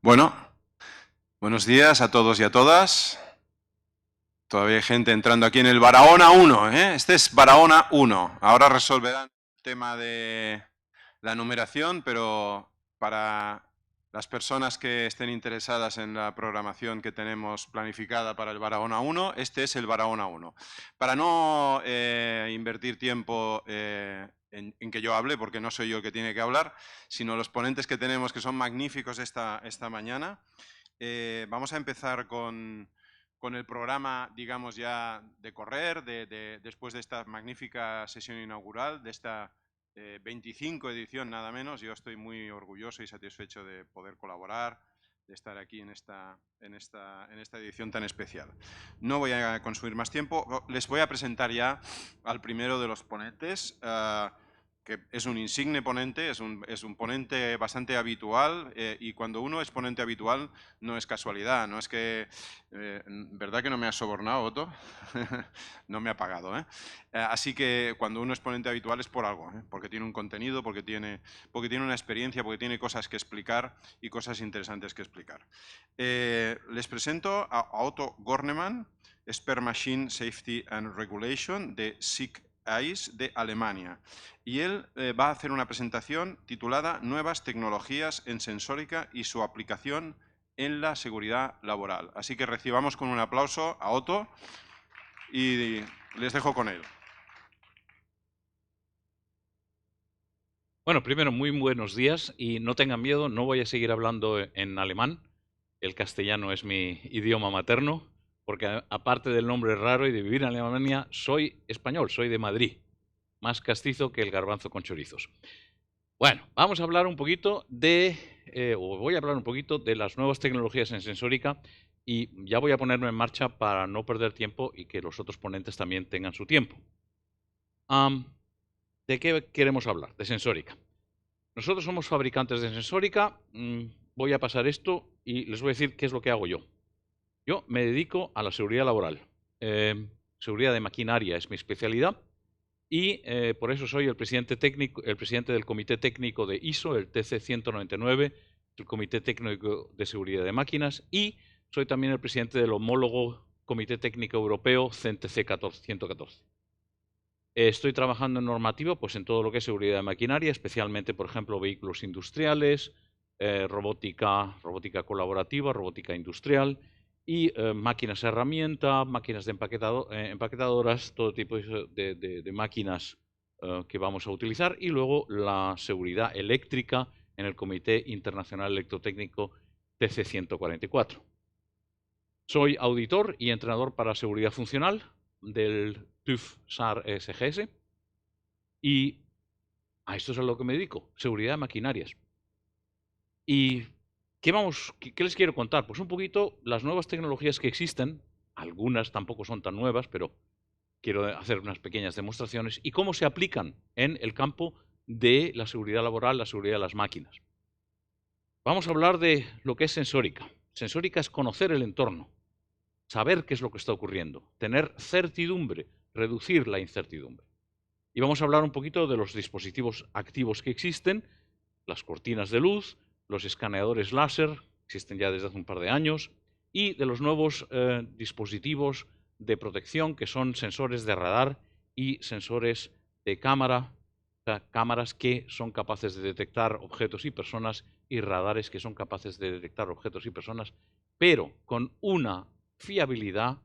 Bueno, buenos días a todos y a todas. Todavía hay gente entrando aquí en el Barahona 1, ¿eh? Este es Barahona 1. Ahora resolverán el tema de la numeración, pero para las personas que estén interesadas en la programación que tenemos planificada para el Barahona 1, este es el Barahona 1. Para no invertir tiempo en que yo hable, porque no soy yo el que tiene que hablar, sino los ponentes que tenemos, que son magníficos esta mañana, vamos a empezar con el programa, digamos, ya de correr, después de esta magnífica sesión inaugural, de esta 25 edición nada menos. Yo estoy muy orgulloso y satisfecho de poder colaborar, de estar aquí en esta edición tan especial. No voy a consumir más tiempo, les voy a presentar ya al primero de los ponentes, que es un insigne ponente, es un ponente bastante habitual, y cuando uno es ponente habitual no es casualidad, no es que... ¿verdad que no me has sobornado, Otto? No me ha pagado, ¿eh? Así que cuando uno es ponente habitual es por algo, ¿eh? Porque tiene un contenido, porque tiene una experiencia, porque tiene cosas que explicar y cosas interesantes que explicar. Les presento a Otto Gornemann, Expert Machine Safety and Regulation de SICK AIS de Alemania. Y él va a hacer una presentación titulada Nuevas tecnologías en sensórica y su aplicación en la seguridad laboral. Así que recibamos con un aplauso a Otto y les dejo con él. Bueno, primero, muy buenos días y no tengan miedo, no voy a seguir hablando en alemán. El castellano es mi idioma materno, porque aparte del nombre raro y de vivir en Alemania, soy español, soy de Madrid, más castizo que el garbanzo con chorizos. Bueno, vamos a hablar un poquito voy a hablar un poquito de las nuevas tecnologías en sensórica y ya voy a ponerme en marcha para no perder tiempo y que los otros ponentes también tengan su tiempo. ¿De qué queremos hablar? De sensórica. Nosotros somos fabricantes de sensórica. Voy a pasar esto y les voy a decir qué es lo que hago yo. Yo me dedico a la seguridad laboral. Seguridad de maquinaria es mi especialidad y por eso soy el presidente del Comité Técnico de ISO, el TC 199, el Comité Técnico de Seguridad de Máquinas, y soy también el presidente del homólogo Comité Técnico Europeo CENTC 114. Estoy trabajando en normativa, pues en todo lo que es seguridad de maquinaria, especialmente, por ejemplo, vehículos industriales, robótica colaborativa, robótica industrial y máquinas herramienta, máquinas de empaquetadoras, todo tipo de máquinas que vamos a utilizar, y luego la seguridad eléctrica en el Comité Internacional Electrotécnico TC 144. Soy auditor y entrenador para seguridad funcional del TÜV SAR SGS y a esto es a lo que me dedico, seguridad de maquinarias. ¿Y qué les quiero contar? Pues un poquito las nuevas tecnologías que existen, algunas tampoco son tan nuevas, pero quiero hacer unas pequeñas demostraciones, y cómo se aplican en el campo de la seguridad laboral, la seguridad de las máquinas. Vamos a hablar de lo que es sensórica. Sensórica es conocer el entorno, saber qué es lo que está ocurriendo, tener certidumbre, reducir la incertidumbre. Y vamos a hablar un poquito de los dispositivos activos que existen, las cortinas de luz, los escaneadores láser, existen ya desde hace un par de años, y de los nuevos dispositivos de protección que son sensores de radar y sensores de cámara, o sea, cámaras que son capaces de detectar objetos y personas y radares que son capaces de detectar objetos y personas, pero con una fiabilidad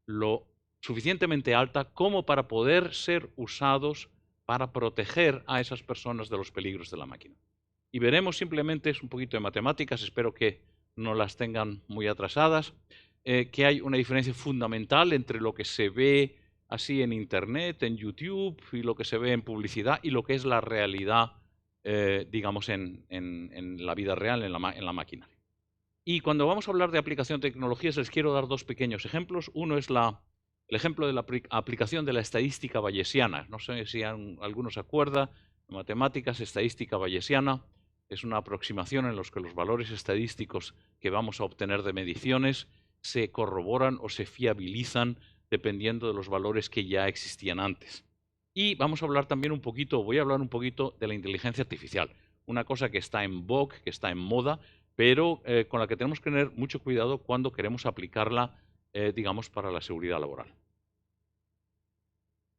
lo suficientemente alta como para poder ser usados para proteger a esas personas de los peligros de la máquina. Y veremos simplemente, es un poquito de matemáticas, espero que no las tengan muy atrasadas, que hay una diferencia fundamental entre lo que se ve así en Internet, en YouTube, y lo que se ve en publicidad, y lo que es la realidad, digamos, en la vida real, en la máquina. Y cuando vamos a hablar de aplicación de tecnologías, les quiero dar dos pequeños ejemplos. Uno es el ejemplo de la aplicación de la estadística bayesiana. No sé si alguno se acuerda, en matemáticas, estadística bayesiana es una aproximación en la que los valores estadísticos que vamos a obtener de mediciones se corroboran o se fiabilizan dependiendo de los valores que ya existían antes. Y vamos a hablar también voy a hablar un poquito de la inteligencia artificial, una cosa que está en vogue, que está en moda, pero con la que tenemos que tener mucho cuidado cuando queremos aplicarla, digamos, para la seguridad laboral.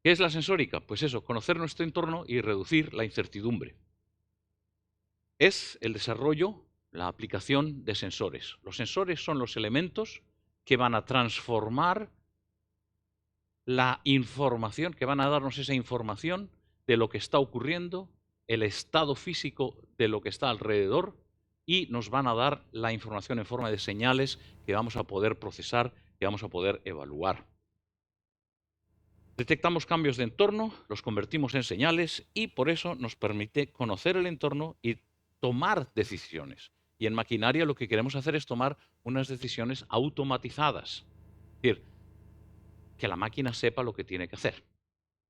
¿Qué es la sensórica? Pues eso, conocer nuestro entorno y reducir la incertidumbre. Es el desarrollo, la aplicación de sensores. Los sensores son los elementos que van a transformar la información, que van a darnos esa información de lo que está ocurriendo, el estado físico de lo que está alrededor, y nos van a dar la información en forma de señales que vamos a poder procesar, que vamos a poder evaluar. Detectamos cambios de entorno, los convertimos en señales y por eso nos permite conocer el entorno y tomar decisiones. Y en maquinaria lo que queremos hacer es tomar unas decisiones automatizadas. Es decir, que la máquina sepa lo que tiene que hacer.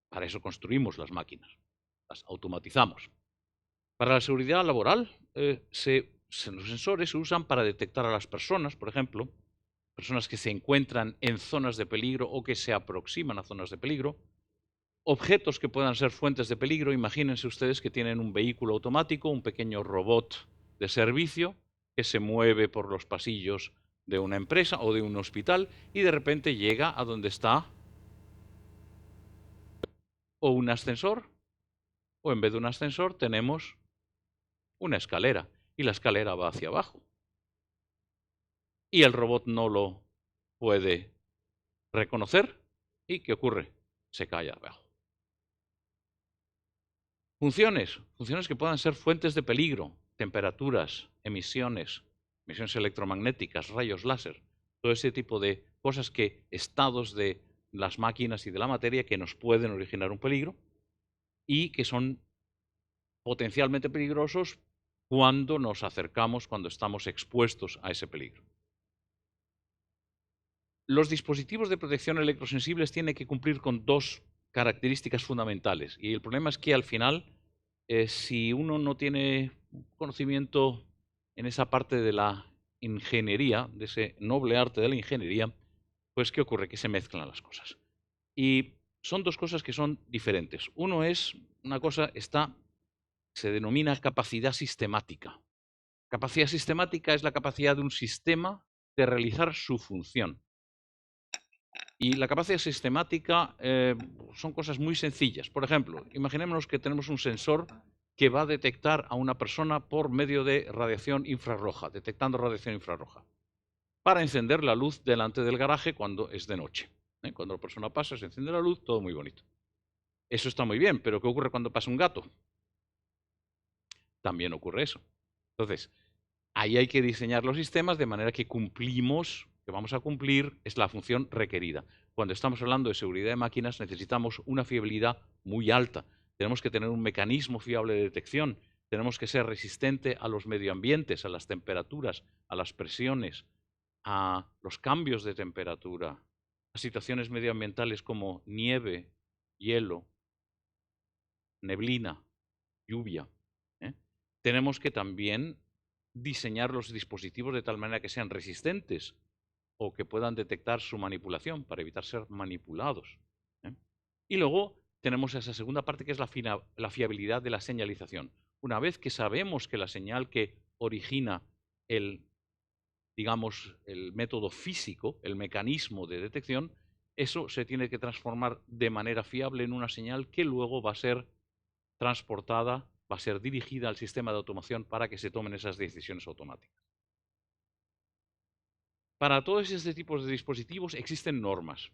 Para eso construimos las máquinas, las automatizamos. Para la seguridad laboral, los sensores se usan para detectar a las personas, por ejemplo, personas que se encuentran en zonas de peligro o que se aproximan a zonas de peligro, objetos que puedan ser fuentes de peligro. Imagínense ustedes que tienen un vehículo automático, un pequeño robot de servicio que se mueve por los pasillos de una empresa o de un hospital y de repente llega a donde está o un ascensor o en vez de un ascensor tenemos una escalera y la escalera va hacia abajo y el robot no lo puede reconocer y ¿qué ocurre? Se cae abajo. Funciones que puedan ser fuentes de peligro, temperaturas, emisiones electromagnéticas, rayos láser, todo ese tipo de cosas estados de las máquinas y de la materia que nos pueden originar un peligro y que son potencialmente peligrosos cuando nos acercamos, cuando estamos expuestos a ese peligro. Los dispositivos de protección electrosensibles tienen que cumplir con dos características fundamentales y el problema es que al final si uno no tiene conocimiento en esa parte de la ingeniería, de ese noble arte de la ingeniería, pues ¿qué ocurre? Que se mezclan las cosas. Y son dos cosas que son diferentes. Uno es, una cosa se denomina capacidad sistemática. Capacidad sistemática es la capacidad de un sistema de realizar su función. Y la capacidad sistemática son cosas muy sencillas. Por ejemplo, imaginémonos que tenemos un sensor que va a detectar a una persona por medio de radiación infrarroja, detectando radiación infrarroja, para encender la luz delante del garaje cuando es de noche. Cuando la persona pasa, se enciende la luz, todo muy bonito. Eso está muy bien, pero ¿qué ocurre cuando pasa un gato? También ocurre eso. Entonces, ahí hay que diseñar los sistemas de manera que que vamos a cumplir, es la función requerida. Cuando estamos hablando de seguridad de máquinas necesitamos una fiabilidad muy alta. Tenemos que tener un mecanismo fiable de detección. Tenemos que ser resistente a los medioambientes, a las temperaturas, a las presiones, a los cambios de temperatura, a situaciones medioambientales como nieve, hielo, neblina, lluvia. ¿eh? Tenemos que también diseñar los dispositivos de tal manera que sean resistentes o que puedan detectar su manipulación para evitar ser manipulados. ¿eh? Y luego tenemos esa segunda parte que es la fiabilidad de la señalización. Una vez que sabemos que la señal que origina digamos, el método físico, el mecanismo de detección, eso se tiene que transformar de manera fiable en una señal que luego va a ser transportada, va a ser dirigida al sistema de automación para que se tomen esas decisiones automáticas. Para todos este tipo de dispositivos existen normas.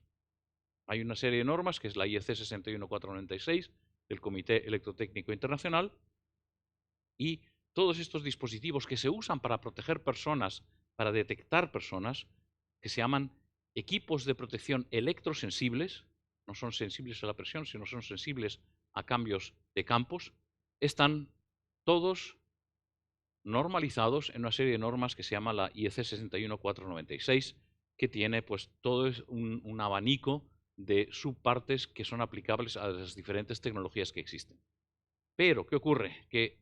Hay una serie de normas que es la IEC 61496 del Comité Electrotécnico Internacional y todos estos dispositivos que se usan para proteger personas, para detectar personas, que se llaman equipos de protección electrosensibles, no son sensibles a la presión, sino son sensibles a cambios de campos, están todos normalizados en una serie de normas que se llama la IEC 61496, que tiene pues todo un abanico de subpartes que son aplicables a las diferentes tecnologías que existen. Pero, ¿qué ocurre? Que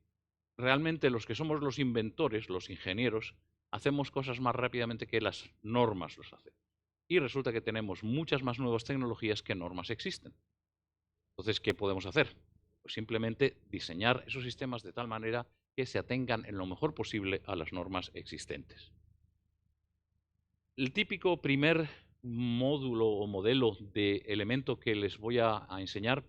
realmente los que somos los inventores, los ingenieros, hacemos cosas más rápidamente que las normas los hacen. Y resulta que tenemos muchas más nuevas tecnologías que normas existen. Entonces, ¿qué podemos hacer? Pues simplemente diseñar esos sistemas de tal manera que se atengan en lo mejor posible a las normas existentes. El típico primer módulo o modelo de elemento que les voy a enseñar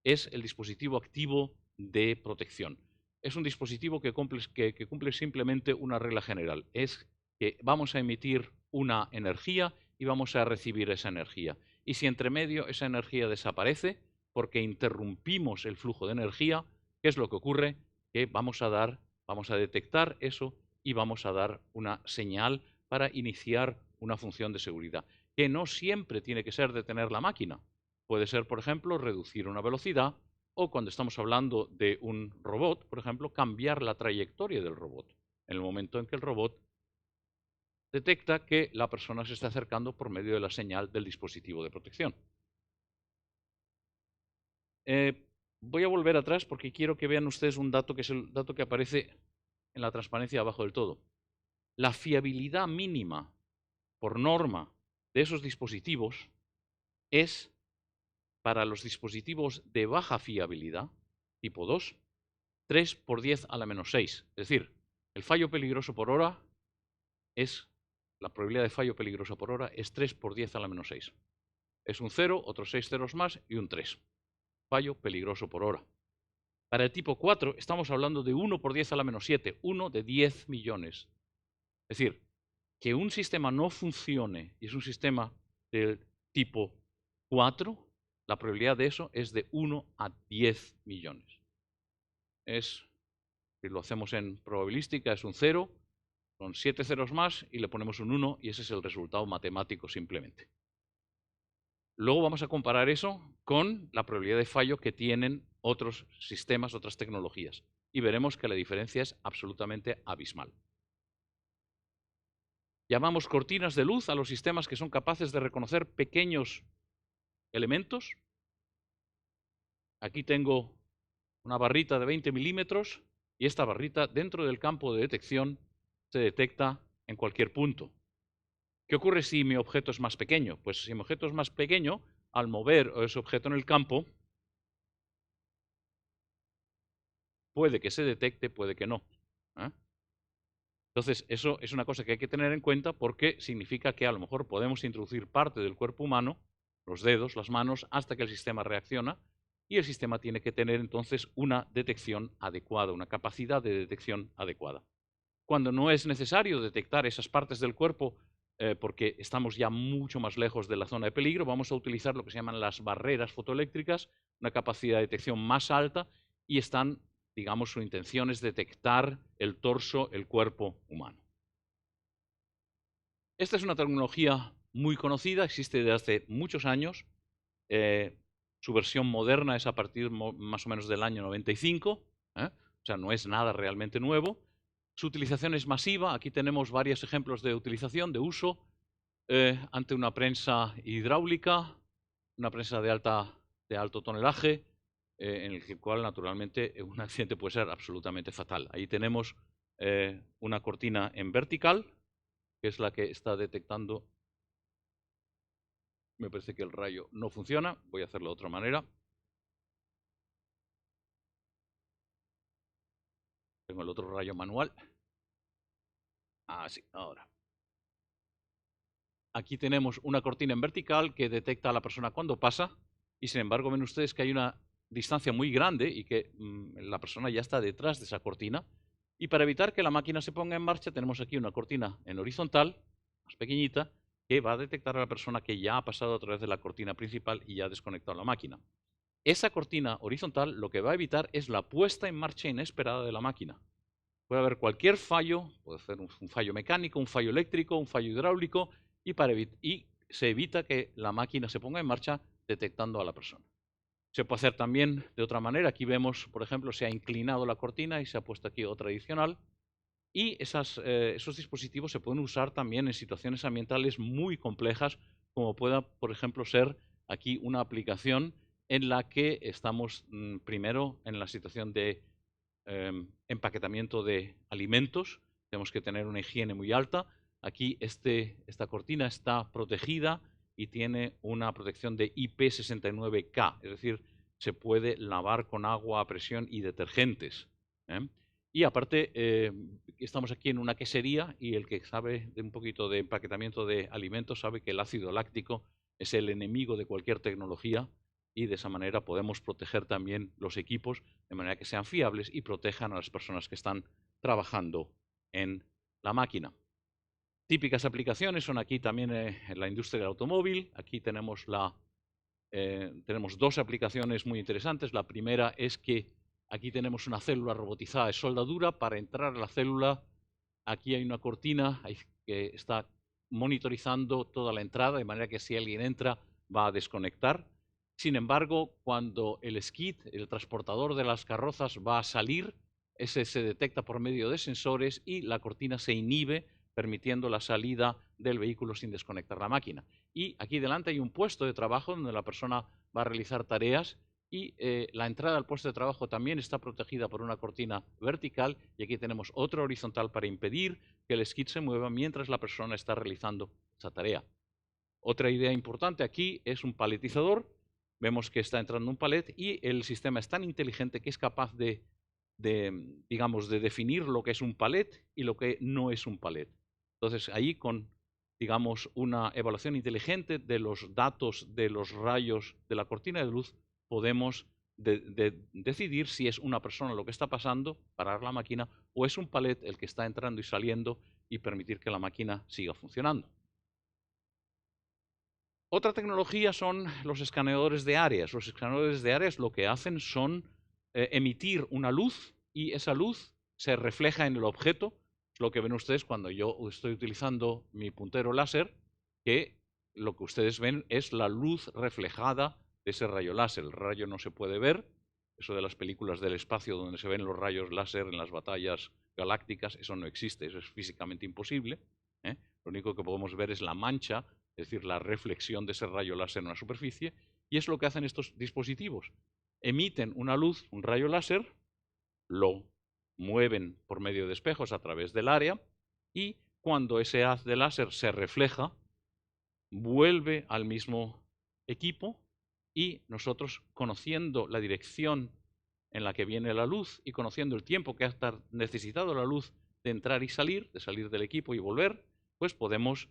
es el dispositivo activo de protección. Es un dispositivo que cumple simplemente una regla general. Es que vamos a emitir una energía y vamos a recibir esa energía. Y si entre medio esa energía desaparece porque interrumpimos el flujo de energía, ¿qué es lo que ocurre? Que vamos a detectar eso y vamos a dar una señal para iniciar una función de seguridad, que no siempre tiene que ser detener la máquina. Puede ser, por ejemplo, reducir una velocidad o, cuando estamos hablando de un robot, por ejemplo, cambiar la trayectoria del robot en el momento en que el robot detecta que la persona se está acercando por medio de la señal del dispositivo de protección. Voy a volver atrás porque quiero que vean ustedes un dato que es el dato que aparece en la transparencia abajo del todo. La fiabilidad mínima por norma de esos dispositivos es, para los dispositivos de baja fiabilidad, tipo 2, 3 por 10 a la menos 6. Es decir, el fallo peligroso por hora la probabilidad de fallo peligroso por hora es 3 por 10 a la menos 6. Es un 0, otros 6 ceros más y un 3. Fallo peligroso por hora. Para el tipo 4 estamos hablando de 1 por 10 a la menos 7, 1 de 10 millones. Es decir, que un sistema no funcione y es un sistema del tipo 4, la probabilidad de eso es de 1 a 10 millones. Si lo hacemos en probabilística, es un 0, son 7 ceros más y le ponemos un 1 y ese es el resultado matemático simplemente. Luego vamos a comparar eso con la probabilidad de fallo que tienen otros sistemas, otras tecnologías, y veremos que la diferencia es absolutamente abismal. Llamamos cortinas de luz a los sistemas que son capaces de reconocer pequeños elementos. Aquí tengo una barrita de 20 milímetros y esta barrita, dentro del campo de detección, se detecta en cualquier punto. ¿Qué ocurre si mi objeto es más pequeño? Pues si mi objeto es más pequeño, al mover ese objeto en el campo, puede que se detecte, puede que no. Entonces, eso es una cosa que hay que tener en cuenta porque significa que a lo mejor podemos introducir parte del cuerpo humano, los dedos, las manos, hasta que el sistema reacciona, y el sistema tiene que tener entonces una detección adecuada, una capacidad de detección adecuada. Cuando no es necesario detectar esas partes del cuerpo porque estamos ya mucho más lejos de la zona de peligro, vamos a utilizar lo que se llaman las barreras fotoeléctricas, una capacidad de detección más alta, y están, digamos, su intención es detectar el torso, el cuerpo humano. Esta es una tecnología muy conocida, existe desde hace muchos años. Su versión moderna es a partir más o menos del año 95, o sea, no es nada realmente nuevo. Su utilización es masiva. Aquí tenemos varios ejemplos de utilización, de uso, ante una prensa hidráulica, una prensa de alto tonelaje, en el cual naturalmente un accidente puede ser absolutamente fatal. Ahí tenemos una cortina en vertical, que es la que está detectando. Me parece que el rayo no funciona, voy a hacerlo de otra manera. Tengo el otro rayo manual. Sí, ahora. Aquí tenemos una cortina en vertical que detecta a la persona cuando pasa y, sin embargo, ven ustedes que hay una distancia muy grande y que la persona ya está detrás de esa cortina. Y para evitar que la máquina se ponga en marcha, tenemos aquí una cortina en horizontal, más pequeñita, que va a detectar a la persona que ya ha pasado a través de la cortina principal y ya ha desconectado la máquina. Esa cortina horizontal lo que va a evitar es la puesta en marcha inesperada de la máquina. Puede haber cualquier fallo, puede ser un fallo mecánico, un fallo eléctrico, un fallo hidráulico, y se evita que la máquina se ponga en marcha detectando a la persona. Se puede hacer también de otra manera. Aquí vemos, por ejemplo, se ha inclinado la cortina y se ha puesto aquí otra adicional. Y esos dispositivos se pueden usar también en situaciones ambientales muy complejas, como pueda, por ejemplo, ser aquí una aplicación en la que estamos primero en la situación de empaquetamiento de alimentos. Tenemos que tener una higiene muy alta. Aquí esta cortina está protegida y tiene una protección de IP69K, es decir, se puede lavar con agua a presión y detergentes. Y aparte, estamos aquí en una quesería y el que sabe de un poquito de empaquetamiento de alimentos sabe que el ácido láctico es el enemigo de cualquier tecnología y de esa manera podemos proteger también los equipos de manera que sean fiables y protejan a las personas que están trabajando en la máquina. Típicas aplicaciones son aquí también en la industria del automóvil. Aquí tenemos dos aplicaciones muy interesantes. La primera es que aquí tenemos una célula robotizada de soldadura. Para entrar a la célula, aquí hay una cortina que está monitorizando toda la entrada, de manera que si alguien entra va a desconectar. Sin embargo, cuando el skid, el transportador de las carrozas, va a salir, ese se detecta por medio de sensores y la cortina se inhibe, permitiendo la salida del vehículo sin desconectar la máquina. Y aquí delante hay un puesto de trabajo donde la persona va a realizar tareas y la entrada al puesto de trabajo también está protegida por una cortina vertical y aquí tenemos otra horizontal para impedir que el skid se mueva mientras la persona está realizando esa tarea. Otra idea importante aquí es un paletizador. Vemos que está entrando un palet y el sistema es tan inteligente que es capaz digamos, de definir lo que es un palet y lo que no es un palet. Entonces, ahí con, digamos, una evaluación inteligente de los datos de los rayos de la cortina de luz, podemos decidir si es una persona lo que está pasando, parar la máquina, o es un palet el que está entrando y saliendo y permitir que la máquina siga funcionando. Otra tecnología son los escaneadores de áreas. Los escaneadores de áreas lo que hacen son emitir una luz y esa luz se refleja en el objeto. Es lo que ven ustedes cuando yo estoy utilizando mi puntero láser, que lo que ustedes ven es la luz reflejada de ese rayo láser. El rayo no se puede ver. Eso de las películas del espacio donde se ven los rayos láser en las batallas galácticas, eso no existe, eso es físicamente imposible. Lo único que podemos ver es la mancha, es decir, la reflexión de ese rayo láser en una superficie, y es lo que hacen estos dispositivos. Emiten una luz, un rayo láser, lo mueven por medio de espejos a través del área, y cuando ese haz de láser se refleja, vuelve al mismo equipo, y nosotros, conociendo la dirección en la que viene la luz y conociendo el tiempo que ha necesitado la luz de entrar y salir, de salir del equipo y volver, pues podemos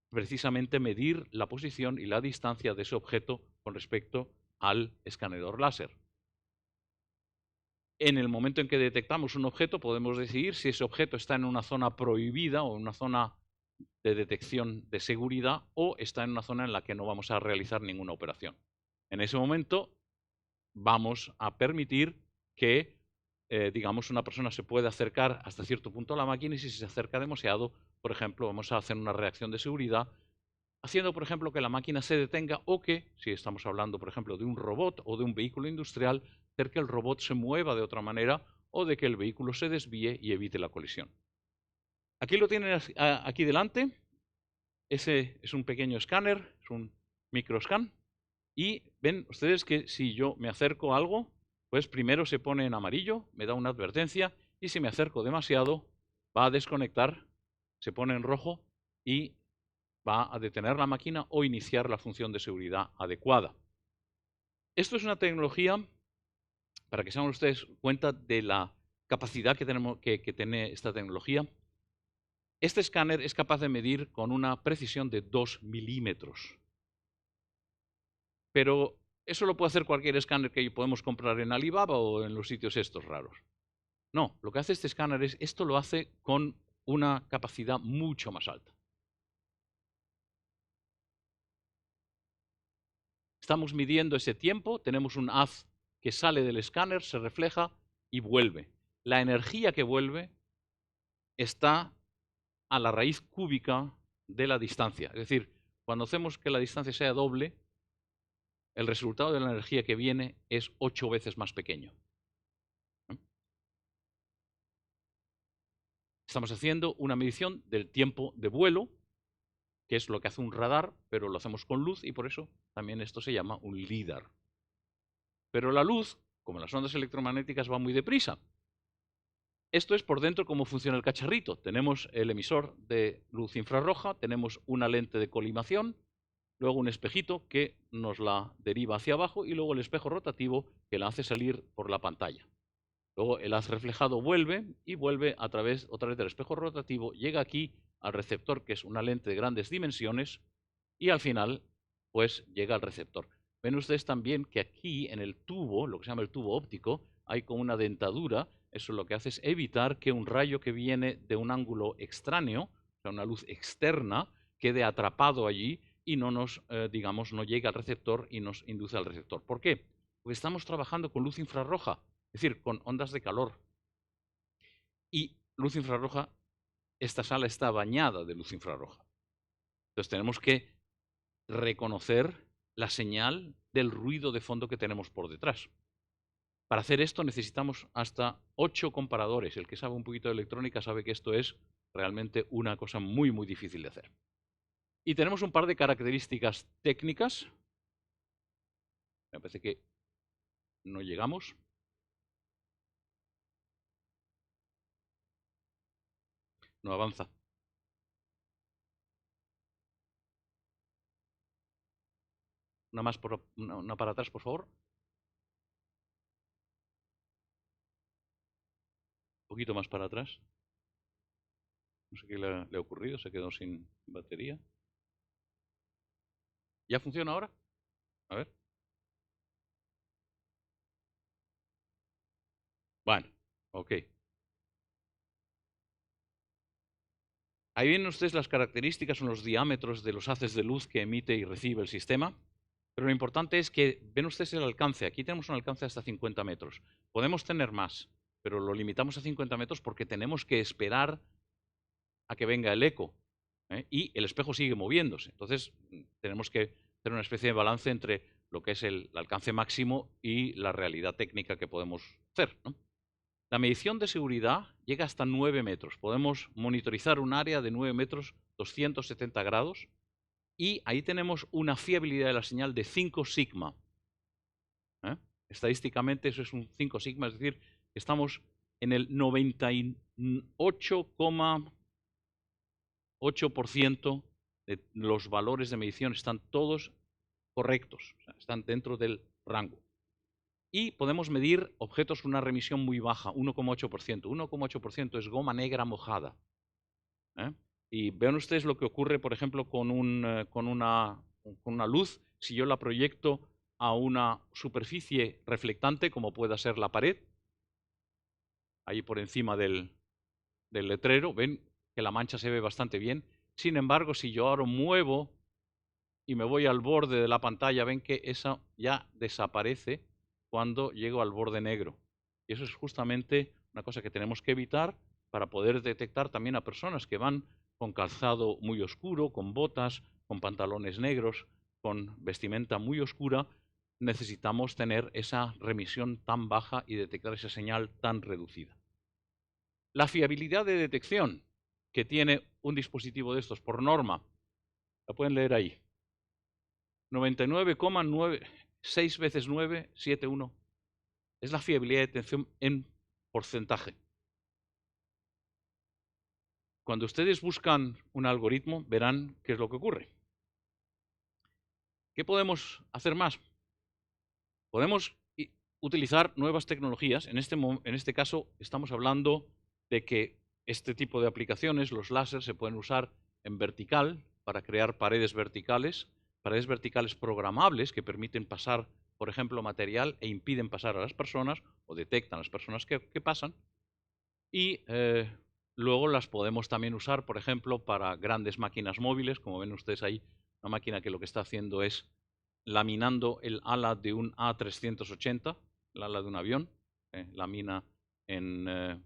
precisamente medir la posición y la distancia de ese objeto con respecto al escaneador láser. En el momento en que detectamos un objeto, podemos decidir si ese objeto está en una zona prohibida o en una zona de detección de seguridad o está en una zona en la que no vamos a realizar ninguna operación. En ese momento vamos a permitir que, digamos, una persona se pueda acercar hasta cierto punto a la máquina y si se acerca demasiado, por ejemplo, vamos a hacer una reacción de seguridad haciendo, por ejemplo, que la máquina se detenga o que, si estamos hablando, por ejemplo, de un robot o de un vehículo industrial, hacer que el robot se mueva de otra manera o de que el vehículo se desvíe y evite la colisión. Aquí lo tienen aquí delante. Ese es un pequeño escáner, es un microscan. Y ven ustedes que si yo me acerco a algo, pues primero se pone en amarillo, me da una advertencia, y si me acerco demasiado, va a desconectar, se pone en rojo y va a detener la máquina o iniciar la función de seguridad adecuada. Esto es una tecnología, para que se hagan ustedes cuenta de la capacidad que tiene esta tecnología. Este escáner es capaz de medir con una precisión de 2 milímetros. Pero eso lo puede hacer cualquier escáner que podemos comprar en Alibaba o en los sitios estos raros. No, lo que hace este escáner es, esto lo hace con una capacidad mucho más alta. Estamos midiendo ese tiempo, tenemos un haz que sale del escáner, se refleja y vuelve. La energía que vuelve está a la raíz cúbica de la distancia. Es decir, cuando hacemos que la distancia sea doble, el resultado de la energía que viene es 8 veces más pequeño. Estamos haciendo una medición del tiempo de vuelo, que es lo que hace un radar, pero lo hacemos con luz y por eso también esto se llama un LIDAR. Pero la luz, como las ondas electromagnéticas, va muy deprisa. Esto es por dentro cómo funciona el cacharrito. Tenemos el emisor de luz infrarroja, tenemos una lente de colimación, luego un espejito que nos la deriva hacia abajo y luego el espejo rotativo que la hace salir por la pantalla. Luego el haz reflejado vuelve y vuelve otra vez del espejo rotativo, llega aquí al receptor, que es una lente de grandes dimensiones, y al final pues llega al receptor. Ven ustedes también que aquí en el tubo, lo que se llama el tubo óptico, hay como una dentadura. Eso lo que hace es evitar que un rayo que viene de un ángulo extraño, o sea, una luz externa, quede atrapado allí y no nos, digamos, no llegue al receptor y nos induce al receptor. ¿Por qué? Porque estamos trabajando con luz infrarroja, es decir, con ondas de calor. Y luz infrarroja, esta sala está bañada de luz infrarroja. Entonces tenemos que reconocer la señal del ruido de fondo que tenemos por detrás. Para hacer esto necesitamos hasta 8 comparadores. El que sabe un poquito de electrónica sabe que esto es realmente una cosa muy, muy difícil de hacer. Y tenemos un par de características técnicas. Me parece que no llegamos. No avanza. Una para atrás, por favor. Un poquito más para atrás. No sé qué le ha ocurrido, se quedó sin batería. ¿Ya funciona ahora? A ver. Bueno, ok. Ahí ven ustedes las características, son los diámetros de los haces de luz que emite y recibe el sistema. Pero lo importante es que ven ustedes el alcance. Aquí tenemos un alcance hasta 50 metros. Podemos tener más, pero lo limitamos a 50 metros porque tenemos que esperar a que venga el eco, ¿eh? Y el espejo sigue moviéndose. Entonces, tenemos que hacer una especie de balance entre lo que es el alcance máximo y la realidad técnica que podemos hacer, ¿no? La medición de seguridad llega hasta 9 metros. Podemos monitorizar un área de 9 metros, 270 grados, y ahí tenemos una fiabilidad de la señal de 5 sigma. ¿Eh? Estadísticamente eso es un 5 sigma, es decir, estamos en el 98,8% de los valores de medición están todos correctos, o sea, están dentro del rango. Y podemos medir objetos con una remisión muy baja, 1,8%. 1,8% es goma negra mojada. ¿Eh? Y vean ustedes lo que ocurre, por ejemplo, con una luz. Si yo la proyecto a una superficie reflectante, como pueda ser la pared, ahí por encima del letrero, ven que la mancha se ve bastante bien. Sin embargo, si yo ahora muevo y me voy al borde de la pantalla, ven que esa ya desaparece cuando llego al borde negro. Y eso es justamente una cosa que tenemos que evitar para poder detectar también a personas que van con calzado muy oscuro, con botas, con pantalones negros, con vestimenta muy oscura. Necesitamos tener esa remisión tan baja y detectar esa señal tan reducida. La fiabilidad de detección que tiene un dispositivo de estos por norma, la pueden leer ahí. 99,9, 6 veces 9, 71. Es la fiabilidad de detección en porcentaje. Cuando ustedes buscan un algoritmo, verán qué es lo que ocurre. ¿Qué podemos hacer más? Podemos utilizar nuevas tecnologías. En este caso, estamos hablando de que este tipo de aplicaciones, los láseres, se pueden usar en vertical para crear paredes verticales programables que permiten pasar, por ejemplo, material e impiden pasar a las personas o detectan a las personas que pasan. Y luego las podemos también usar, por ejemplo, para grandes máquinas móviles. Como ven ustedes ahí, una máquina que lo que está haciendo es laminando el ala de un A380, el ala de un avión, lamina en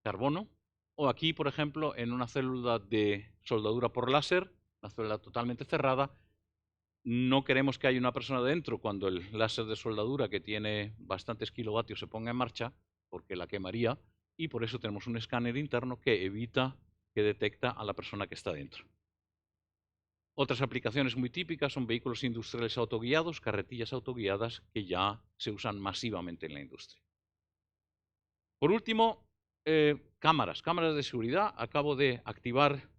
carbono. O aquí, por ejemplo, en una célula de soldadura por láser, una célula totalmente cerrada. No queremos que haya una persona dentro cuando el láser de soldadura, que tiene bastantes kilovatios, se ponga en marcha, porque la quemaría, y por eso tenemos un escáner interno que evita, que detecta a la persona que está dentro. Otras aplicaciones muy típicas son vehículos industriales autoguiados, carretillas autoguiadas, que ya se usan masivamente en la industria. Por último, cámaras de seguridad. Acabo de activar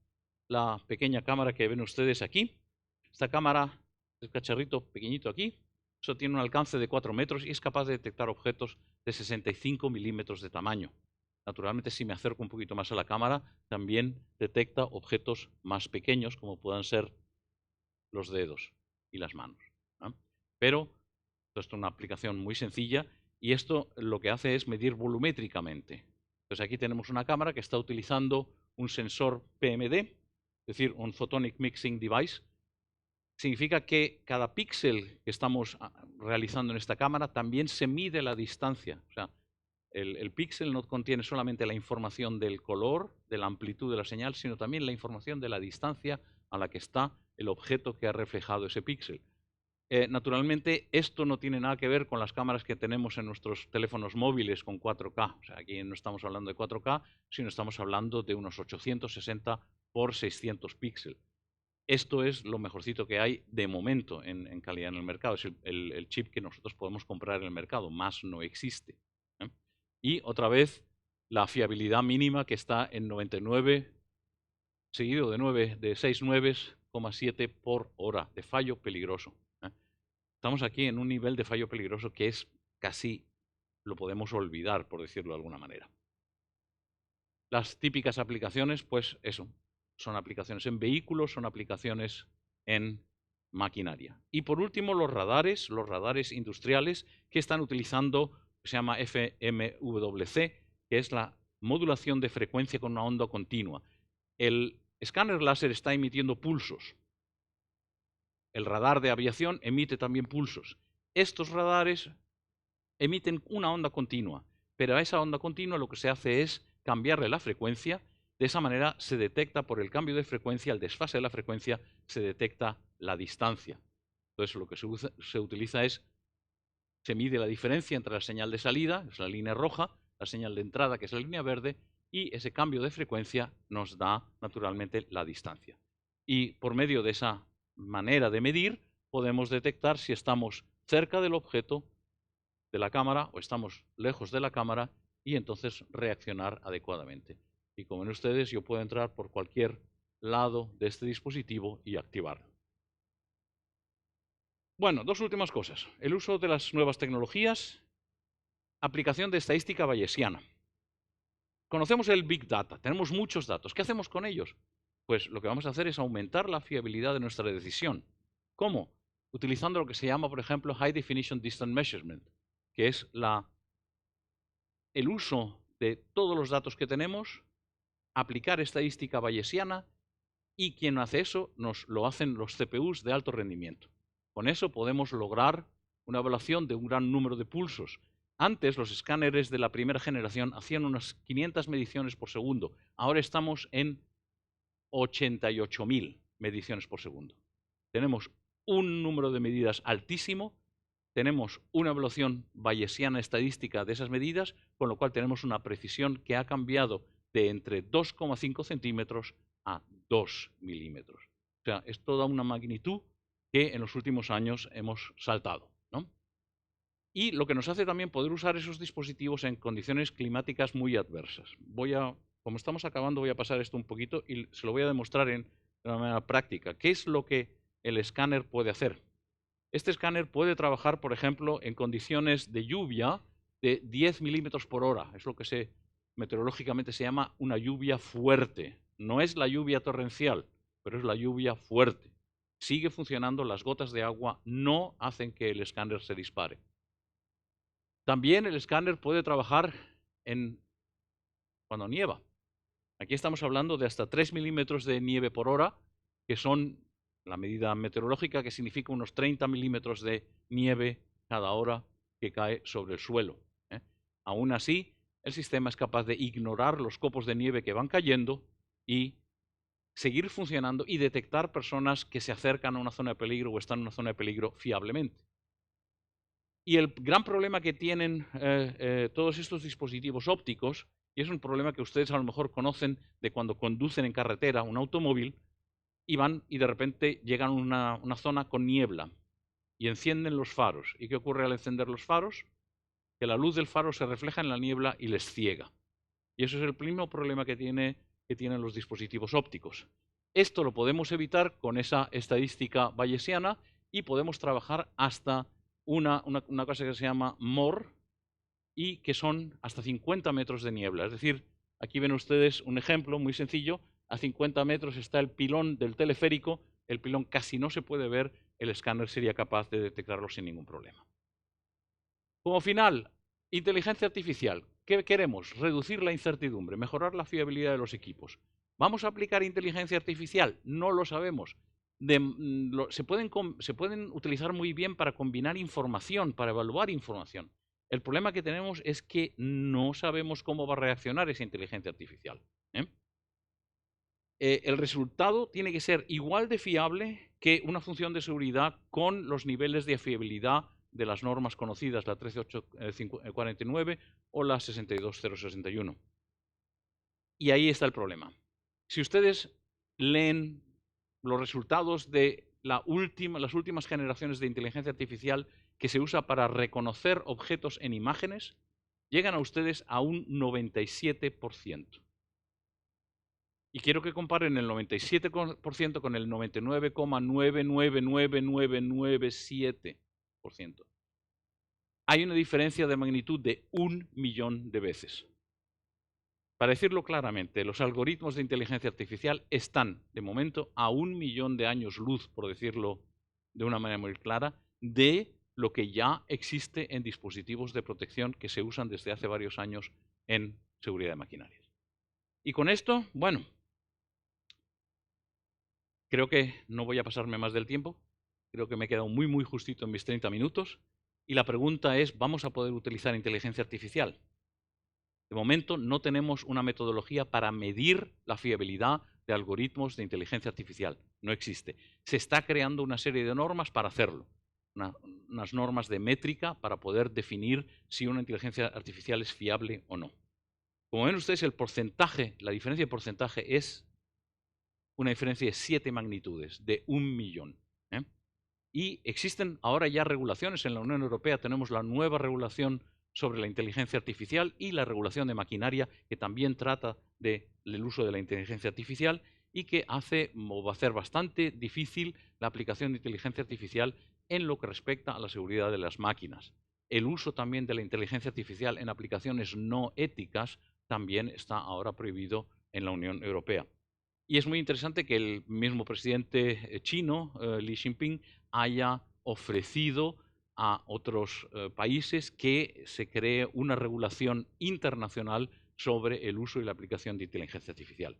la pequeña cámara que ven ustedes aquí. Esta cámara, el cacharrito pequeñito aquí, Eso tiene un alcance de 4 metros y es capaz de detectar objetos de 65 milímetros de tamaño. Naturalmente, si me acerco un poquito más a la cámara, también detecta objetos más pequeños, como puedan ser los dedos y las manos, ¿no? Pero esto es una aplicación muy sencilla y esto lo que hace es medir volumétricamente. Entonces aquí tenemos una cámara que está utilizando un sensor PMD, es decir, un Photonic Mixing Device. Significa que cada píxel que estamos realizando en esta cámara también se mide la distancia. O sea, el píxel no contiene solamente la información del color, de la amplitud de la señal, sino también la información de la distancia a la que está el objeto que ha reflejado ese píxel. Naturalmente, esto no tiene nada que ver con las cámaras que tenemos en nuestros teléfonos móviles con 4K. O sea, aquí no estamos hablando de 4K, sino estamos hablando de unos 860 por 600 píxeles. Esto es lo mejorcito que hay de momento en calidad en el mercado. Es el chip que nosotros podemos comprar en el mercado, más no existe, ¿eh? Y otra vez, la fiabilidad mínima que está en 99, seguido de 6 9,7 por hora de fallo peligroso, ¿eh? Estamos aquí en un nivel de fallo peligroso que es casi, lo podemos olvidar, por decirlo de alguna manera. Las típicas aplicaciones, pues eso, son aplicaciones en vehículos, son aplicaciones en maquinaria. Y por último, los radares industriales que están utilizando, se llama FMWC, que es la modulación de frecuencia con una onda continua. El escáner láser está emitiendo pulsos. El radar de aviación emite también pulsos. Estos radares emiten una onda continua, pero a esa onda continua lo que se hace es cambiarle la frecuencia. De esa manera se detecta por el cambio de frecuencia, el desfase de la frecuencia, se detecta la distancia. Entonces lo que se utiliza es, se mide la diferencia entre la señal de salida, que es la línea roja, la señal de entrada, que es la línea verde, y ese cambio de frecuencia nos da naturalmente la distancia. Y por medio de esa manera de medir podemos detectar si estamos cerca del objeto de la cámara o estamos lejos de la cámara y entonces reaccionar adecuadamente. Y como ven ustedes, yo puedo entrar por cualquier lado de este dispositivo y activarlo. Bueno, dos últimas cosas. El uso de las nuevas tecnologías, aplicación de estadística bayesiana. Conocemos el Big Data, tenemos muchos datos. ¿Qué hacemos con ellos? Pues lo que vamos a hacer es aumentar la fiabilidad de nuestra decisión. ¿Cómo? Utilizando lo que se llama, por ejemplo, High Definition Distance Measurement, que es el uso de todos los datos que tenemos, aplicar estadística bayesiana, y quien hace eso nos lo hacen los CPUs de alto rendimiento. Con eso podemos lograr una evaluación de un gran número de pulsos. Antes los escáneres de la primera generación hacían unas 500 mediciones por segundo. Ahora estamos en 88.000 mediciones por segundo. Tenemos un número de medidas altísimo, tenemos una evaluación bayesiana estadística de esas medidas, con lo cual tenemos una precisión que ha cambiado de entre 2,5 centímetros a 2 milímetros. O sea, es toda una magnitud que en los últimos años hemos saltado, ¿no? Y lo que nos hace también poder usar esos dispositivos en condiciones climáticas muy adversas. Como estamos acabando, voy a pasar esto un poquito y se lo voy a demostrar de una manera práctica. ¿Qué es lo que el escáner puede hacer? Este escáner puede trabajar, por ejemplo, en condiciones de lluvia de 10 milímetros por hora. Es lo que meteorológicamente se llama una lluvia fuerte. No es la lluvia torrencial, pero es la lluvia fuerte. Sigue funcionando, las gotas de agua no hacen que el escáner se dispare. También el escáner puede trabajar cuando nieva. Aquí estamos hablando de hasta 3 milímetros de nieve por hora, que son la medida meteorológica, que significa unos 30 milímetros de nieve cada hora que cae sobre el suelo, ¿eh? Aún así, el sistema es capaz de ignorar los copos de nieve que van cayendo y seguir funcionando y detectar personas que se acercan a una zona de peligro o están en una zona de peligro fiablemente. Y el gran problema que tienen todos estos dispositivos ópticos, y es un problema que ustedes a lo mejor conocen de cuando conducen en carretera un automóvil y van y de repente llegan a una zona con niebla y encienden los faros. ¿Y qué ocurre al encender los faros? Que la luz del faro se refleja en la niebla y les ciega. Y eso es el mismo problema que tienen los dispositivos ópticos. Esto lo podemos evitar con esa estadística bayesiana y podemos trabajar hasta una cosa que se llama MOR y que son hasta 50 metros de niebla. Es decir, aquí ven ustedes un ejemplo muy sencillo. A 50 metros está el pilón del teleférico, el pilón casi no se puede ver, el escáner sería capaz de detectarlo sin ningún problema. Como final, inteligencia artificial. ¿Qué queremos? Reducir la incertidumbre, mejorar la fiabilidad de los equipos. ¿Vamos a aplicar inteligencia artificial? No lo sabemos. Se pueden utilizar muy bien para combinar información, para evaluar información. El problema que tenemos es que no sabemos cómo va a reaccionar esa inteligencia artificial. El resultado tiene que ser igual de fiable que una función de seguridad con los niveles de fiabilidad de las normas conocidas, la 13849 o la 62061. Y ahí está el problema. Si ustedes leen los resultados de las últimas generaciones de inteligencia artificial que se usa para reconocer objetos en imágenes, llegan a ustedes a un 97%. Y quiero que comparen el 97% con el 99,999997%. Hay una diferencia de magnitud de 1.000.000 de veces. Para decirlo claramente, los algoritmos de inteligencia artificial están, de momento, a 1.000.000 de años luz, por decirlo de una manera muy clara, de lo que ya existe en dispositivos de protección que se usan desde hace varios años en seguridad de maquinarias. Y con esto, bueno, creo que no voy a pasarme más del tiempo. Creo que me he quedado muy justito en mis 30 minutos. Y la pregunta es, ¿vamos a poder utilizar inteligencia artificial? De momento no tenemos una metodología para medir la fiabilidad de algoritmos de inteligencia artificial. No existe. Se está creando una serie de normas para hacerlo. Unas normas de métrica para poder definir si una inteligencia artificial es fiable o no. Como ven ustedes, el porcentaje, la diferencia de porcentaje es una diferencia de 7 magnitudes, de 1.000.000. Y existen ahora ya regulaciones en la Unión Europea. Tenemos la nueva regulación sobre la inteligencia artificial y la regulación de maquinaria, que también trata del uso de la inteligencia artificial y que hace o va a hacer bastante difícil la aplicación de inteligencia artificial en lo que respecta a la seguridad de las máquinas. El uso también de la inteligencia artificial en aplicaciones no éticas también está ahora prohibido en la Unión Europea. Y es muy interesante que el mismo presidente chino, Xi Jinping, haya ofrecido a otros países que se cree una regulación internacional sobre el uso y la aplicación de inteligencia artificial.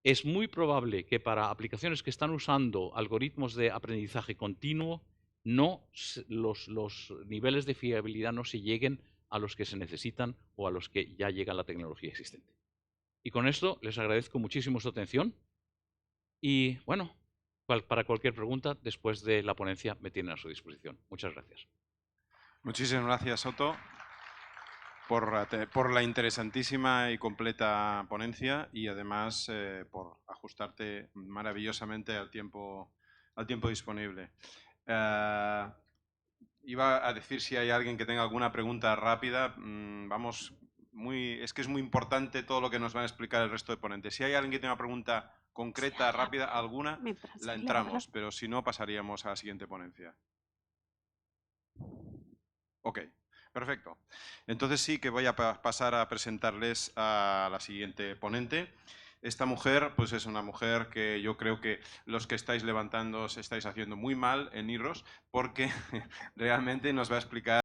Es muy probable que para aplicaciones que están usando algoritmos de aprendizaje continuo, los niveles de fiabilidad no se lleguen a los que se necesitan o a los que ya llega la tecnología existente. Y con esto les agradezco muchísimo su atención y bueno, para cualquier pregunta después de la ponencia me tienen a su disposición. Muchas gracias. Muchísimas gracias, Otto, por la interesantísima y completa ponencia y además por ajustarte maravillosamente al tiempo disponible. Iba a decir si hay alguien que tenga alguna pregunta rápida. Es que es muy importante todo lo que nos van a explicar el resto de ponentes. Si hay alguien que tenga una pregunta concreta, rápida, alguna, la entramos, pero si no, pasaríamos a la siguiente ponencia. Ok, perfecto. Entonces sí que voy a pasar a presentarles a la siguiente ponente. Esta mujer, pues es una mujer que yo creo que los que estáis levantando os estáis haciendo muy mal en IRROS, porque realmente nos va a explicar